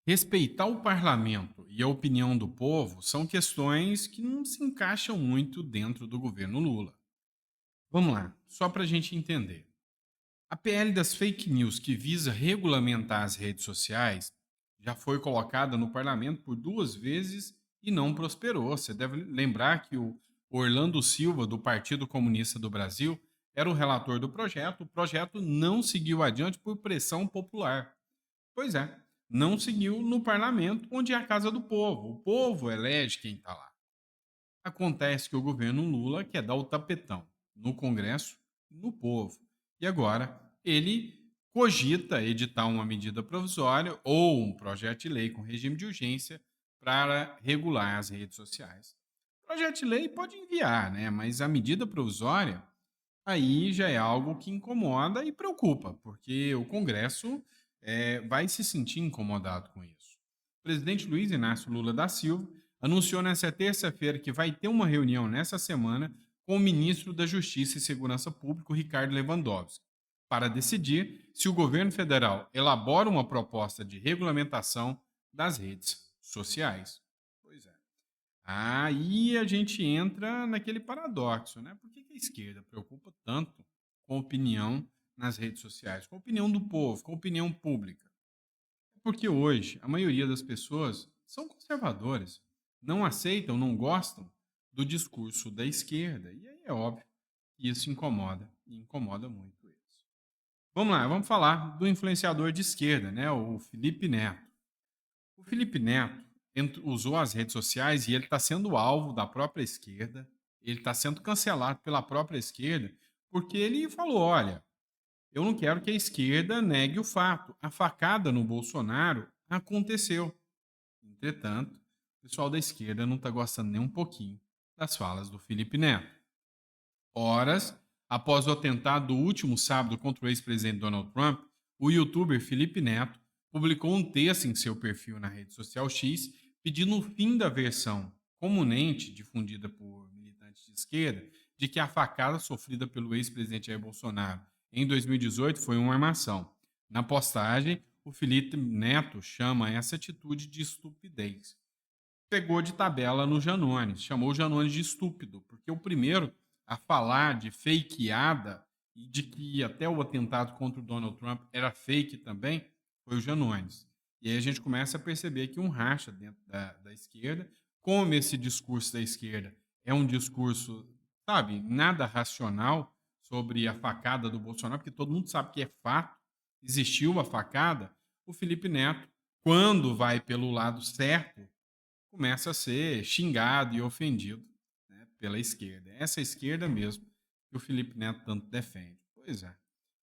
Respeitar o parlamento e a opinião do povo são questões que não se encaixam muito dentro do governo Lula. Vamos lá, só para a gente entender. A PL das fake news, que visa regulamentar as redes sociais, já foi colocada no parlamento por duas vezes e não prosperou. Você deve lembrar que o Orlando Silva, do Partido Comunista do Brasil, era o relator do projeto. O projeto não seguiu adiante por pressão popular. Pois é, não seguiu no parlamento, onde é a casa do povo. O povo elege quem está lá. Acontece que o governo Lula quer dar o tapetão no Congresso, no povo. E agora ele cogita editar uma medida provisória ou um projeto de lei com regime de urgência para regular as redes sociais. O projeto de lei pode enviar, né? Mas a medida provisória aí já é algo que incomoda e preocupa, porque o Congresso vai se sentir incomodado com isso. O presidente Luiz Inácio Lula da Silva anunciou nesta terça-feira que vai ter uma reunião nessa semana com o ministro da Justiça e Segurança Pública, Ricardo Lewandowski, para decidir se o governo federal elabora uma proposta de regulamentação das redes sociais. Pois é. Aí a gente entra naquele paradoxo, né? Por que que a esquerda preocupa tanto com a opinião nas redes sociais, com a opinião do povo, com a opinião pública? Porque hoje a maioria das pessoas são conservadoras, não aceitam, não gostam do discurso da esquerda. E aí é óbvio que isso incomoda, e incomoda muito eles. Vamos lá, vamos falar do influenciador de esquerda, né? O Felipe Neto. O Felipe Neto usou as redes sociais e ele está sendo alvo da própria esquerda, ele está sendo cancelado pela própria esquerda, porque ele falou: olha, eu não quero que a esquerda negue o fato. A facada no Bolsonaro aconteceu. Entretanto, o pessoal da esquerda não está gostando nem um pouquinho das falas do Felipe Neto. Horas após o atentado do último sábado contra o ex-presidente Donald Trump, o youtuber Felipe Neto publicou um texto em seu perfil na rede social X pedindo o fim da versão comumente difundida por militantes de esquerda de que a facada sofrida pelo ex-presidente Jair Bolsonaro em 2018 foi uma armação. Na postagem, o Felipe Neto chama essa atitude de estupidez. Pegou de tabela no Janones, chamou o Janones de estúpido, porque o primeiro a falar de fakeada e de que até o atentado contra o Donald Trump era fake também foi o Janones. E aí a gente começa a perceber que um racha dentro da esquerda, como esse discurso da esquerda é um discurso, sabe, nada racional sobre a facada do Bolsonaro, porque todo mundo sabe que é fato, existiu a facada, o Felipe Neto, quando vai pelo lado certo, começa a ser xingado e ofendido, né, pela esquerda. É essa esquerda mesmo que o Felipe Neto tanto defende. Pois é,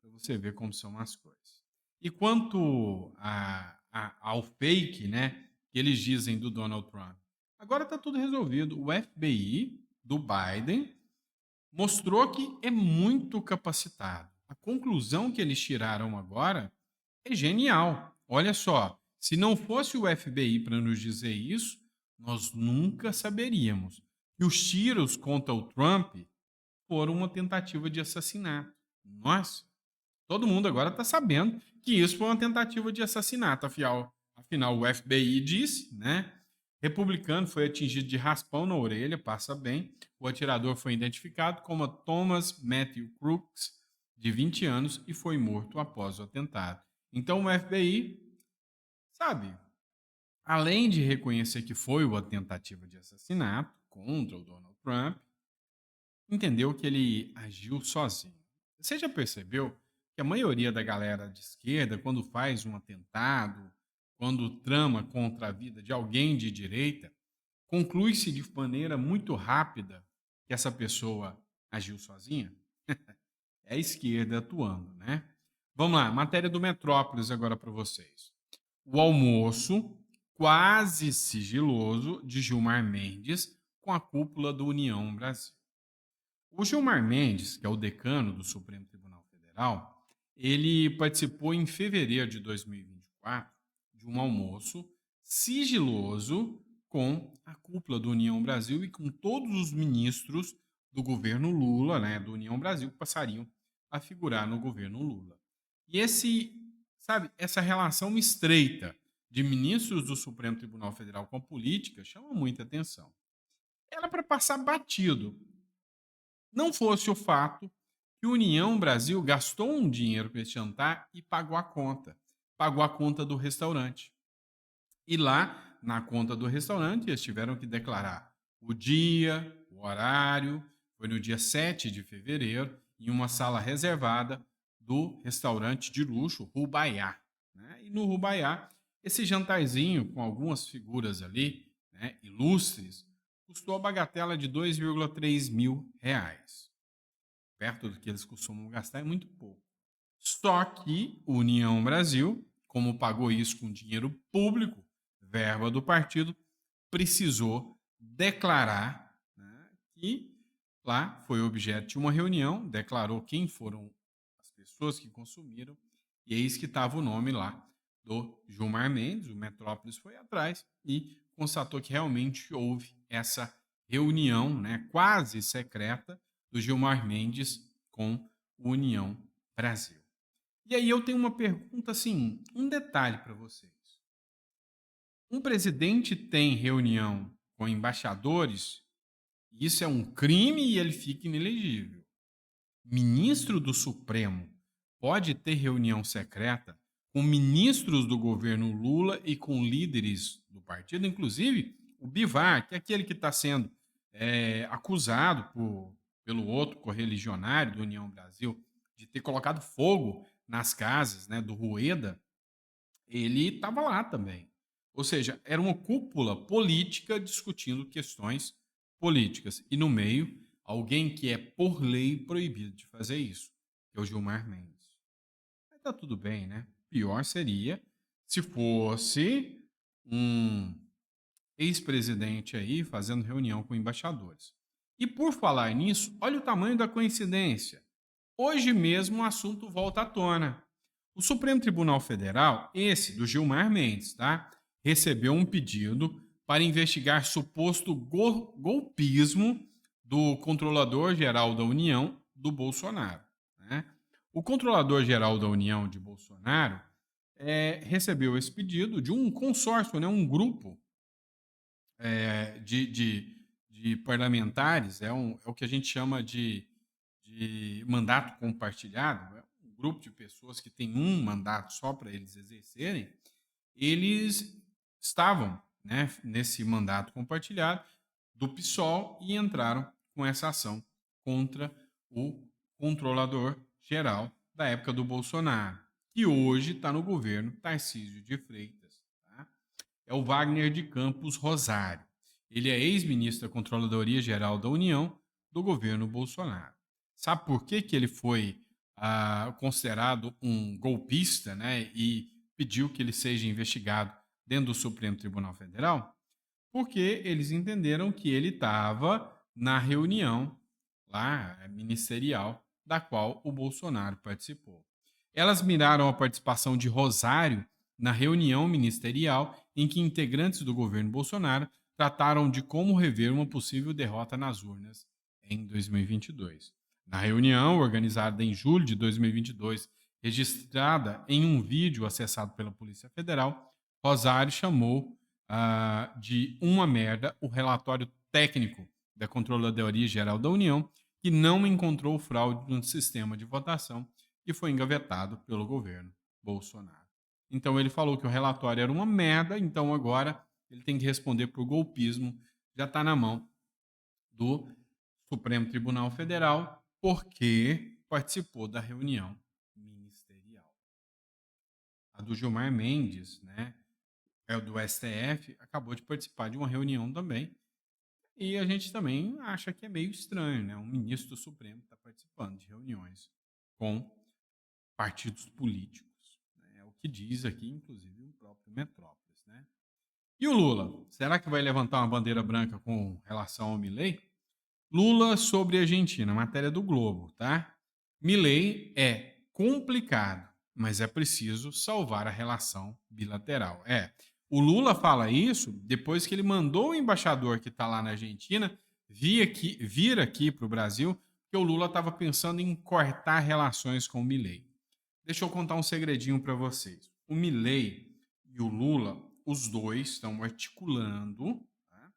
para você ver como são as coisas. E quanto ao fake, né, que eles dizem do Donald Trump, agora está tudo resolvido. O FBI do Biden mostrou que é muito capacitado. A conclusão que eles tiraram agora é genial. Olha só, se não fosse o FBI para nos dizer isso, nós nunca saberíamos que os tiros contra o Trump foram uma tentativa de assassinato. Nossa, todo mundo agora está sabendo que isso foi uma tentativa de assassinato. Afinal, o FBI disse, né? Republicano foi atingido de raspão na orelha, passa bem. O atirador foi identificado como Thomas Matthew Crooks, de 20 anos, e foi morto após o atentado. Então o FBI, sabe, além de reconhecer que foi uma tentativa de assassinato contra o Donald Trump, entendeu que ele agiu sozinho. Você já percebeu que a maioria da galera de esquerda, quando faz um atentado, quando trama contra a vida de alguém de direita, conclui-se de maneira muito rápida que essa pessoa agiu sozinha? É a esquerda atuando, né? Vamos lá, matéria do Metrópolis agora para vocês. O almoço quase sigiloso de Gilmar Mendes com a cúpula do União Brasil. O Gilmar Mendes, que é o decano do Supremo Tribunal Federal, ele participou em fevereiro de 2024 de um almoço sigiloso com a cúpula do União Brasil e com todos os ministros do governo Lula, né, do União Brasil, que passariam a figurar no governo Lula. E essa relação estreita de ministros do Supremo Tribunal Federal com a política chama muita atenção. Era para passar batido, não fosse o fato que o União Brasil gastou um dinheiro com esse jantar e pagou a conta do restaurante. E lá, na conta do restaurante, eles tiveram que declarar o dia, o horário. Foi no dia 7 de fevereiro, em uma sala reservada do restaurante de luxo Rubaiá, né? E no Rubaiá, esse jantarzinho com algumas figuras ali, né, ilustres, custou a bagatela de 2,3 mil reais. Perto do que eles costumam gastar é muito pouco. Só que o União Brasil, como pagou isso com dinheiro público, verba do partido, precisou declarar, né, que lá foi objeto de uma reunião, declarou quem foram as pessoas que consumiram, e eis que estava o nome lá do Gilmar Mendes. O Metrópolis foi atrás e constatou que realmente houve essa reunião, né, quase secreta do Gilmar Mendes com o União Brasil. E aí eu tenho uma pergunta, assim, um detalhe para vocês. Um presidente tem reunião com embaixadores, isso é um crime e ele fica inelegível. Ministro do Supremo pode ter reunião secreta com ministros do governo Lula e com líderes do partido, inclusive o Bivar, que é aquele que está sendo acusado pelo outro correligionário do União Brasil de ter colocado fogo nas casas, né, do Rueda. Ele estava lá também. Ou seja, era uma cúpula política discutindo questões políticas. E no meio, alguém que é por lei proibido de fazer isso, que é o Gilmar Mendes. Mas tá tudo bem, né? Pior seria se fosse um ex-presidente aí fazendo reunião com embaixadores. E por falar nisso, olha o tamanho da coincidência. Hoje mesmo o assunto volta à tona. O Supremo Tribunal Federal, esse do Gilmar Mendes, tá? Recebeu um pedido para investigar suposto golpismo do controlador-geral da União, do Bolsonaro, né? O controlador-geral da União de Bolsonaro recebeu esse pedido de um consórcio, né? Um grupo de parlamentares, é o que a gente chama de mandato compartilhado, é um grupo de pessoas que tem um mandato só para eles exercerem. Eles estavam, né, nesse mandato compartilhado do PSOL e entraram com essa ação contra o controlador geral da época do Bolsonaro, que hoje está no governo Tarcísio de Freitas. Tá? É o Wagner de Campos Rosário. Ele é ex-ministro da Controladoria Geral da União do governo Bolsonaro. Sabe por que, que ele foi considerado um golpista, né, e pediu que ele seja investigado dentro do Supremo Tribunal Federal? Porque eles entenderam que ele estava na reunião lá ministerial da qual o Bolsonaro participou. Elas miraram a participação de Rosário na reunião ministerial em que integrantes do governo Bolsonaro trataram de como rever uma possível derrota nas urnas em 2022. Na reunião, organizada em julho de 2022, registrada em um vídeo acessado pela Polícia Federal, Rosário chamou de uma merda o relatório técnico da Controladoria Geral da União, que não encontrou fraude no sistema de votação que foi engavetado pelo governo Bolsonaro. Então ele falou que o relatório era uma merda, então agora ele tem que responder por golpismo, já está na mão do Supremo Tribunal Federal, porque participou da reunião ministerial. A do Gilmar Mendes, né, é o do STF, acabou de participar de uma reunião também, e a gente também acha que é meio estranho, né, um ministro do Supremo está participando de reuniões com partidos políticos, né, é o que diz aqui, inclusive, o próprio Metrópolis, né? E o Lula? Será que vai levantar uma bandeira branca com relação ao Milei? Lula sobre a Argentina, matéria do Globo, tá? Milei é complicado, mas é preciso salvar a relação bilateral. O Lula fala isso depois que ele mandou o embaixador que está lá na Argentina vir aqui para o Brasil, porque o Lula estava pensando em cortar relações com o Milei. Deixa eu contar um segredinho para vocês. O Milei e o Lula, os dois estão articulando, tá?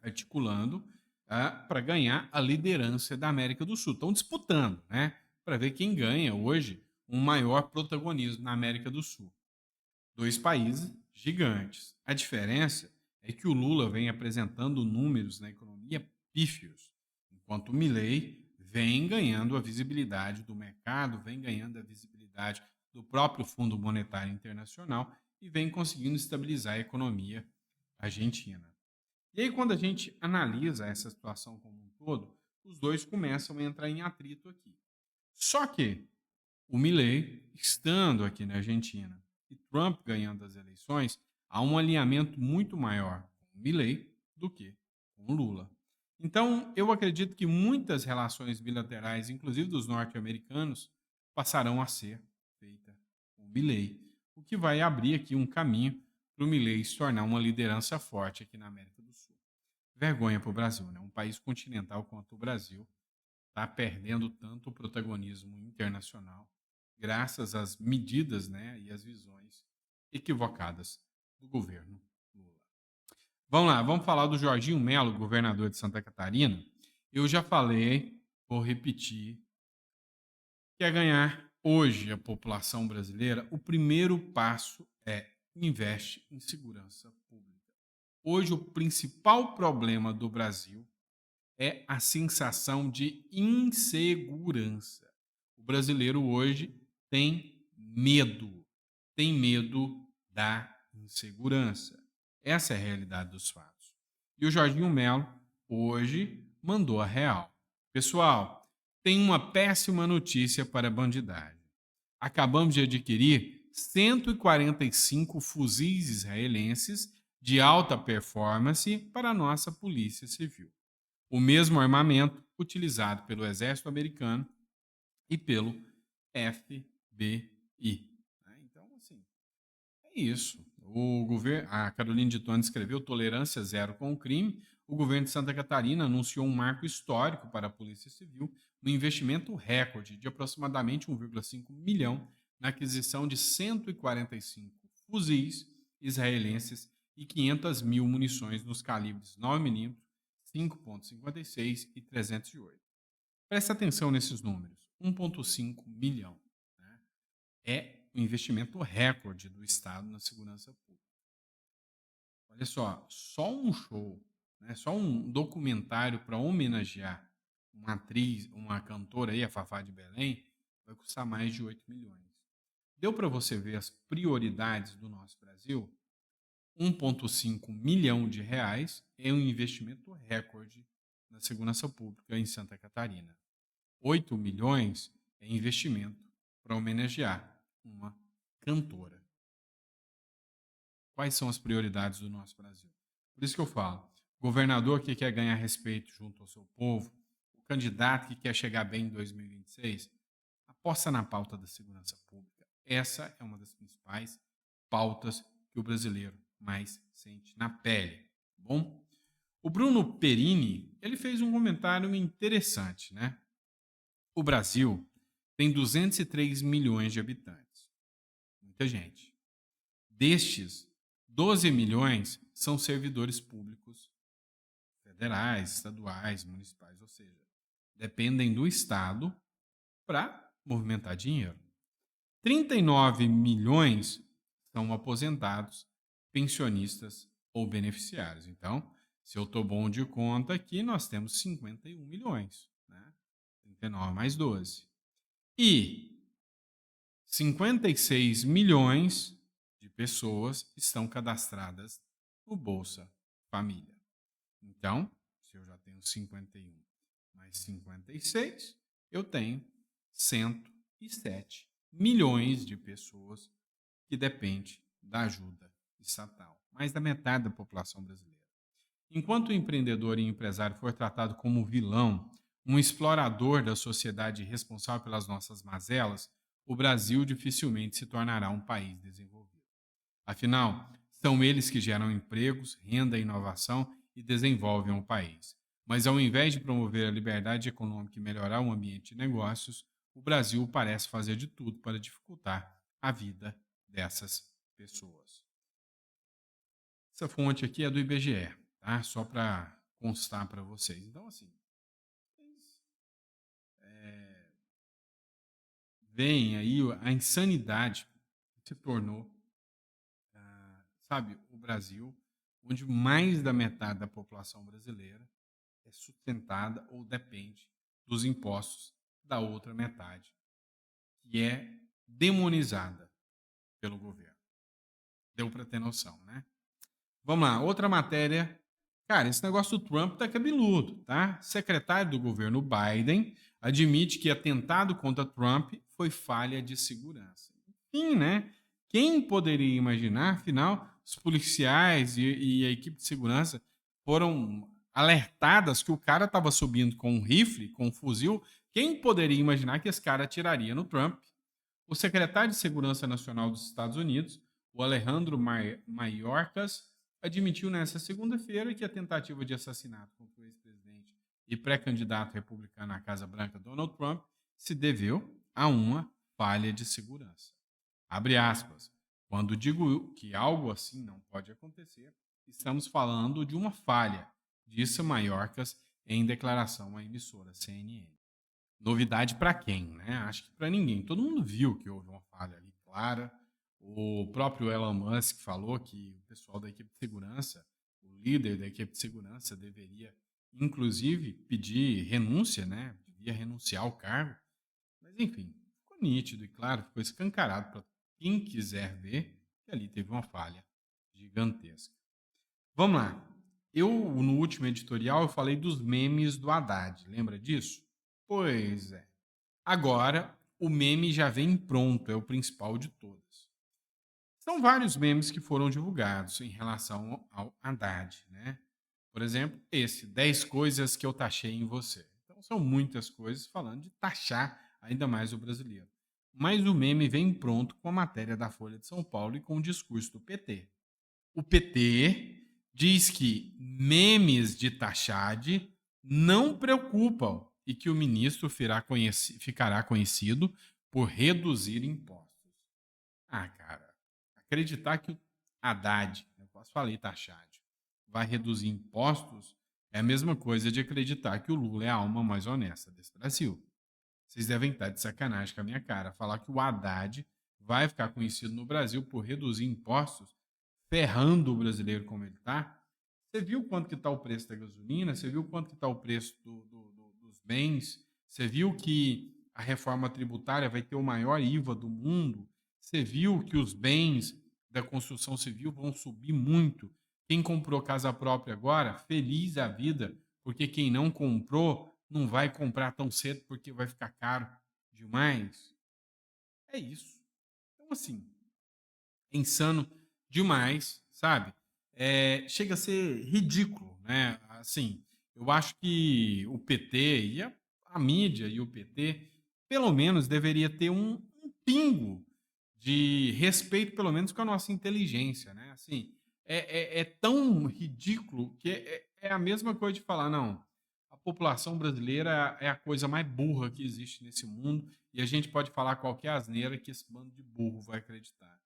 Articulando para ganhar a liderança da América do Sul. Estão disputando, né? Para ver quem ganha hoje um maior protagonismo na América do Sul. Dois países gigantes. A diferença é que o Lula vem apresentando números na economia pífios, enquanto o Milei vem ganhando a visibilidade do mercado, vem ganhando a visibilidade do próprio Fundo Monetário Internacional e vem conseguindo estabilizar a economia argentina. E aí, quando a gente analisa essa situação como um todo, os dois começam a entrar em atrito aqui. Só que o Milei, estando aqui na Argentina, e Trump ganhando as eleições, há um alinhamento muito maior com o Milei do que com o Lula. Então, eu acredito que muitas relações bilaterais, inclusive dos norte-americanos, passarão a ser feitas com o Milei, o que vai abrir aqui um caminho para o Milei se tornar uma liderança forte aqui na América do Sul. Vergonha para o Brasil, né? Um país continental quanto o Brasil está perdendo tanto o protagonismo internacional graças às medidas, né, e às visões equivocadas do governo Lula. Vamos lá, vamos falar do Jorginho Melo, governador de Santa Catarina. Eu já falei, vou repetir, quer ganhar hoje a população brasileira, o primeiro passo é investe em segurança pública. Hoje o principal problema do Brasil é a sensação de insegurança. O brasileiro hoje tem medo da insegurança. Essa é a realidade dos fatos. E o Jorginho Melo hoje mandou a real. Pessoal, tem uma péssima notícia para a bandidagem. Acabamos de adquirir 145 fuzis israelenses de alta performance para a nossa Polícia Civil. O mesmo armamento utilizado pelo Exército Americano e pelo FBI. Então, assim, é isso. A Carolina de Tony escreveu tolerância zero com o crime. O governo de Santa Catarina anunciou um marco histórico para a Polícia Civil, um investimento recorde de aproximadamente 1,5 milhão na aquisição de 145 fuzis israelenses e 500 mil munições nos calibres 9mm, 5,56 e 308. Presta atenção nesses números. 1,5 milhão. Né? É o investimento recorde do Estado na segurança pública. Olha só um show, né? Só um documentário para homenagear uma atriz, uma cantora aí, a Fafá de Belém, vai custar mais de 8 milhões. Deu para você ver as prioridades do nosso Brasil? 1,5 milhão de reais é um investimento recorde na segurança pública em Santa Catarina. 8 milhões é investimento para homenagear uma cantora. Quais são as prioridades do nosso Brasil? Por isso que eu falo, governador que quer ganhar respeito junto ao seu povo, o candidato que quer chegar bem em 2026, aposta na pauta da segurança pública. Essa é uma das principais pautas que o brasileiro mais sente na pele. Tá bom? O Bruno Perini, ele fez um comentário interessante, né? O Brasil tem 203 milhões de habitantes. Muita gente. Destes, 12 milhões são servidores públicos federais, estaduais, municipais, ou seja, dependem do Estado para movimentar dinheiro. 39 milhões são aposentados, pensionistas ou beneficiários. Então, se eu estou bom de conta aqui, nós temos 51 milhões. Né? 39 mais 12. E 56 milhões de pessoas estão cadastradas no Bolsa Família. Então, se eu já tenho 51 mais 56, eu tenho 107 milhões de pessoas que dependem da ajuda estatal. Mais da metade da população brasileira. Enquanto o empreendedor e empresário for tratado como vilão, um explorador da sociedade responsável pelas nossas mazelas, o Brasil dificilmente se tornará um país desenvolvido. Afinal, são eles que geram empregos, renda e inovação e desenvolvem o país. Mas ao invés de promover a liberdade econômica e melhorar o ambiente de negócios, o Brasil parece fazer de tudo para dificultar a vida dessas pessoas. Essa fonte aqui é do IBGE, tá? Só para constar para vocês. Então, assim, é, veem aí a insanidade que se tornou, sabe, o Brasil, onde mais da metade da população brasileira é sustentada ou depende dos impostos da outra metade, que é demonizada pelo governo. Deu para ter noção, né? Vamos lá, outra matéria. Cara, esse negócio do Trump tá cabeludo, tá? Secretário do governo Biden admite que atentado contra Trump foi falha de segurança. Enfim, né? Quem poderia imaginar, afinal, os policiais e a equipe de segurança foram alertadas que o cara estava subindo com um rifle, com um fuzil. Quem poderia imaginar que esse cara atiraria no Trump? O secretário de Segurança Nacional dos Estados Unidos, o Alejandro Mayorkas, admitiu nesta segunda-feira que a tentativa de assassinato contra o ex-presidente e pré-candidato republicano à Casa Branca, Donald Trump, se deveu a uma falha de segurança. Abre aspas. Quando digo que algo assim não pode acontecer, estamos falando de uma falha, disse Mayorkas em declaração à emissora CNN. Novidade para quem, né? Acho que para ninguém. Todo mundo viu que houve uma falha ali clara. O próprio Elon Musk falou que o pessoal da equipe de segurança, o líder da equipe de segurança, deveria, inclusive, pedir renúncia, né? Devia renunciar ao cargo. Mas, enfim, ficou nítido e claro, ficou escancarado para quem quiser ver que ali teve uma falha gigantesca. Vamos lá. Eu, no último editorial, eu falei dos memes do Haddad. Lembra disso? Pois é. Agora, o meme já vem pronto, é o principal de todos. São vários memes que foram divulgados em relação ao Haddad, né? Por exemplo, esse, 10 coisas que eu taxei em você. Então, são muitas coisas falando de taxar ainda mais o brasileiro. Mas o meme vem pronto com a matéria da Folha de São Paulo e com o discurso do PT. O PT diz que memes de taxade não preocupam e que o ministro ficará conhecido por reduzir impostos. Ah, cara, acreditar que o Haddad, eu posso falar taxade, vai reduzir impostos é a mesma coisa de acreditar que o Lula é a alma mais honesta desse Brasil. Vocês devem estar de sacanagem com a minha cara. Falar que o Haddad vai ficar conhecido no Brasil por reduzir impostos, ferrando o brasileiro como ele está. Você viu quanto que está o preço da gasolina? Você viu quanto que está o preço dos bens? Você viu que a reforma tributária vai ter o maior IVA do mundo? Você viu que os bens da construção civil vão subir muito? Quem comprou casa própria agora, feliz a vida, porque quem não comprou não vai comprar tão cedo porque vai ficar caro demais. É isso. Então, assim, insano demais, sabe? Chega a ser ridículo, né? Assim, eu acho que o PT e a mídia e o PT, pelo menos, deveria ter um pingo de respeito, pelo menos, com a nossa inteligência, né? Assim, é tão ridículo que é a mesma coisa de falar, não, a população brasileira é a coisa mais burra que existe nesse mundo e a gente pode falar qualquer asneira que esse bando de burro vai acreditar.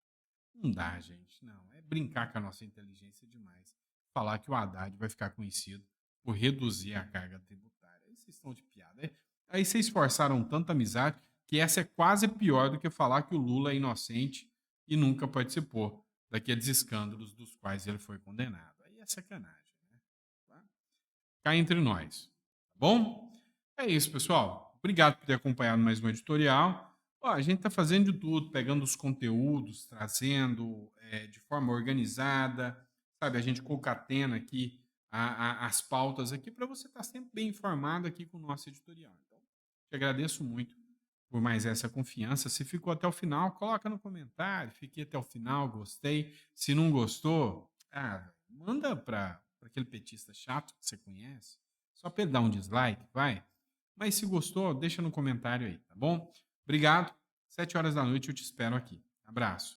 Não dá, gente. Não. É brincar com a nossa inteligência demais. Falar que o Haddad vai ficar conhecido por reduzir a carga tributária. Aí vocês estão de piada. Aí vocês forçaram tanta amizade que essa é quase pior do que falar que o Lula é inocente e nunca participou daqueles escândalos dos quais ele foi condenado. Aí é sacanagem, né? Tá? Cá entre nós. Tá bom? É isso, pessoal. Obrigado por ter acompanhado mais um editorial. Ó, a gente está fazendo de tudo, pegando os conteúdos, trazendo de forma organizada, sabe? A gente concatena aqui as pautas aqui para você estar sempre bem informado aqui com o nosso editorial. Então, te agradeço muito por mais essa confiança. Se ficou até o final, coloca no comentário. Fiquei até o final, gostei. Se não gostou, manda para aquele petista chato que você conhece. Só para ele dar um dislike, vai. Mas se gostou, deixa no comentário aí, tá bom? Obrigado. 7 horas da noite eu te espero aqui. Abraço.